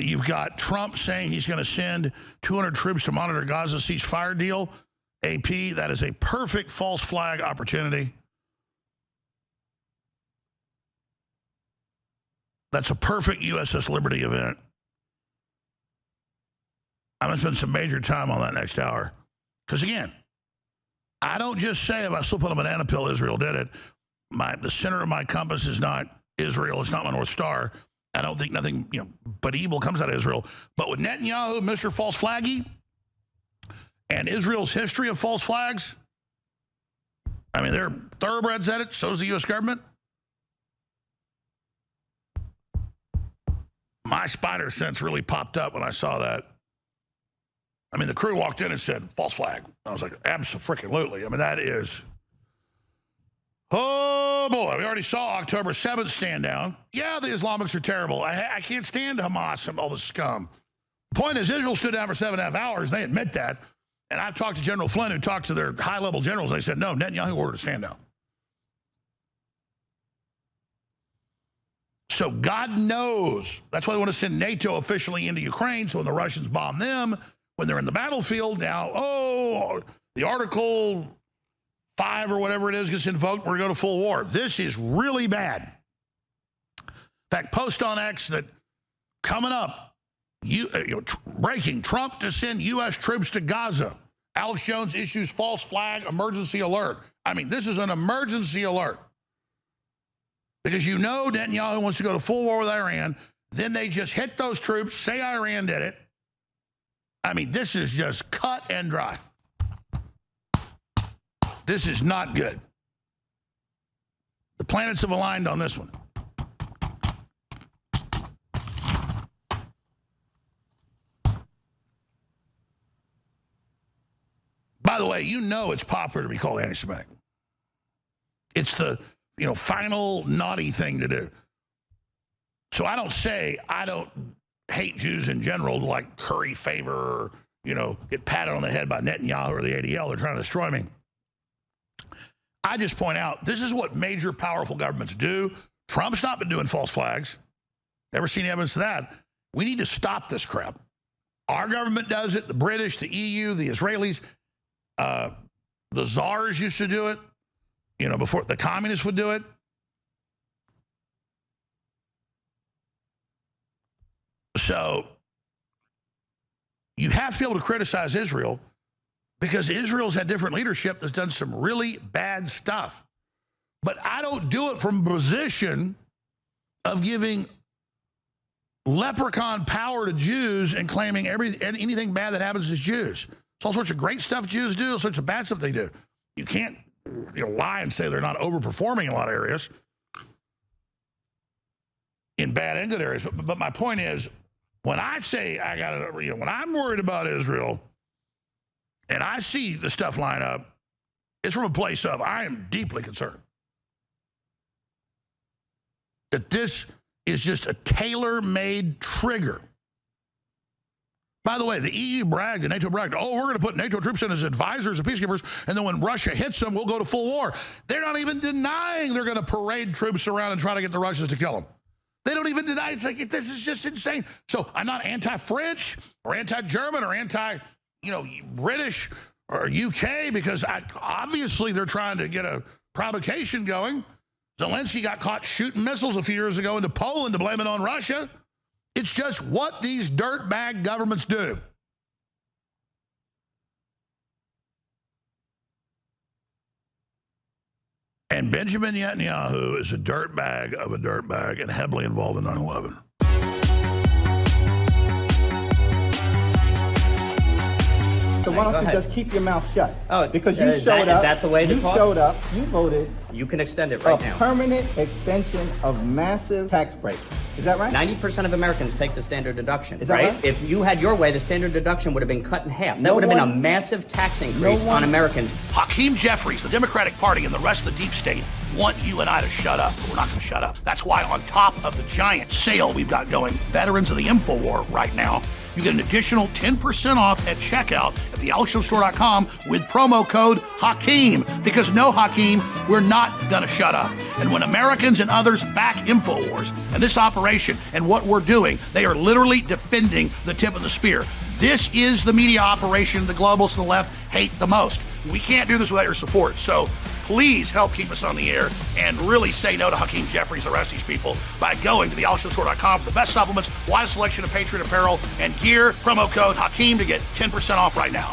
You've got Trump saying he's going to send 200 troops to monitor Gaza ceasefire deal. AP, that is a perfect false flag opportunity. That's a perfect USS Liberty event. I'm going to spend some major time on that next hour. Because again, I don't just say if I still put a banana pill, Israel did it. The center of my compass is not Israel. It's not my North Star. I don't think nothing, but evil comes out of Israel. But with Netanyahu, Mr. False Flaggy, and Israel's history of false flags, I mean, they're thoroughbreds at it. So is the U.S. government. My spider sense really popped up when I saw that. I mean, the crew walked in and said, false flag. I was like, abso-freaking-lutely. I mean, that is... Oh, boy. We already saw October 7th stand down. Yeah, the Islamics are terrible. I can't stand Hamas and all the scum. The point is, Israel stood down for 7.5 hours. They admit that. And I've talked to General Flynn, who talked to their high-level generals. They said, no, Netanyahu ordered a stand down. So God knows. That's why they want to send NATO officially into Ukraine, so when the Russians bomb them, when they're in the battlefield, now, the Article 5 or whatever it is gets invoked, we're going to go to full war. This is really bad. In fact, post on X that coming up, breaking, Trump to send U.S. troops to Gaza. Alex Jones issues false flag emergency alert. I mean, this is an emergency alert. Because Netanyahu wants to go to full war with Iran. Then they just hit those troops, say Iran did it. I mean, this is just cut and dry. This is not good. The planets have aligned on this one. By the way, it's popular to be called anti-Semitic. It's the, final naughty thing to do. So I don't say I don't hate Jews in general, like curry favor or, get patted on the head by Netanyahu or the ADL. They're trying to destroy me. I just point out, this is what major powerful governments do. Trump's not been doing false flags. Never seen evidence of that. We need to stop this crap. Our government does it. The British, the EU, the Israelis, the czars used to do it. Before the communists would do it. So you have to be able to criticize Israel because Israel's had different leadership that's done some really bad stuff. But I don't do it from a position of giving leprechaun power to Jews and claiming anything bad that happens is Jews. It's all sorts of great stuff Jews do, all sorts of bad stuff they do. You can't lie and say they're not overperforming in a lot of areas, in bad and good areas. But my point is, when I say when I'm worried about Israel and I see the stuff line up, it's from a place of I am deeply concerned that this is just a tailor-made trigger. By the way, the EU bragged and NATO bragged, we're going to put NATO troops in as advisors and peacekeepers, and then when Russia hits them, we'll go to full war. They're not even denying they're going to parade troops around and try to get the Russians to kill them. They don't even deny. It's like, this is just insane. So I'm not anti-French or anti-German or anti-British or UK because obviously they're trying to get a provocation going. Zelensky got caught shooting missiles a few years ago into Poland to blame it on Russia. It's just what these dirtbag governments do. And Benjamin Netanyahu is a dirtbag of a dirtbag and heavily involved in 9/11. So why don't you just keep your mouth shut? Because you is showed up. Is that the way to talk? You showed up. You voted. You can extend it right now. A permanent extension of massive tax breaks. Is that right? 90% of Americans take the standard deduction. Is that right? If you had your way, the standard deduction would have been cut in half. That would have been a massive tax increase on Americans. Hakeem Jeffries, the Democratic Party, and the rest of the deep state want you and I to shut up. But we're not going to shut up. That's why on top of the giant sale we've got going, Veterans of the InfoWar right now, you get an additional 10% off at checkout at thealexshowstore.com with promo code Hakeem. Because no, Hakeem, we're not going to shut up. And when Americans and others back InfoWars and this operation and what we're doing, they are literally defending the tip of the spear. This is the media operation the globalists and the left hate the most. We can't do this without your support. So please help keep us on the air and really say no to Hakeem Jeffries, the rest of these people, by going to thealexshowstore.com for the best supplements, widest selection of Patriot apparel and gear. Promo code Hakeem to get 10% off right now.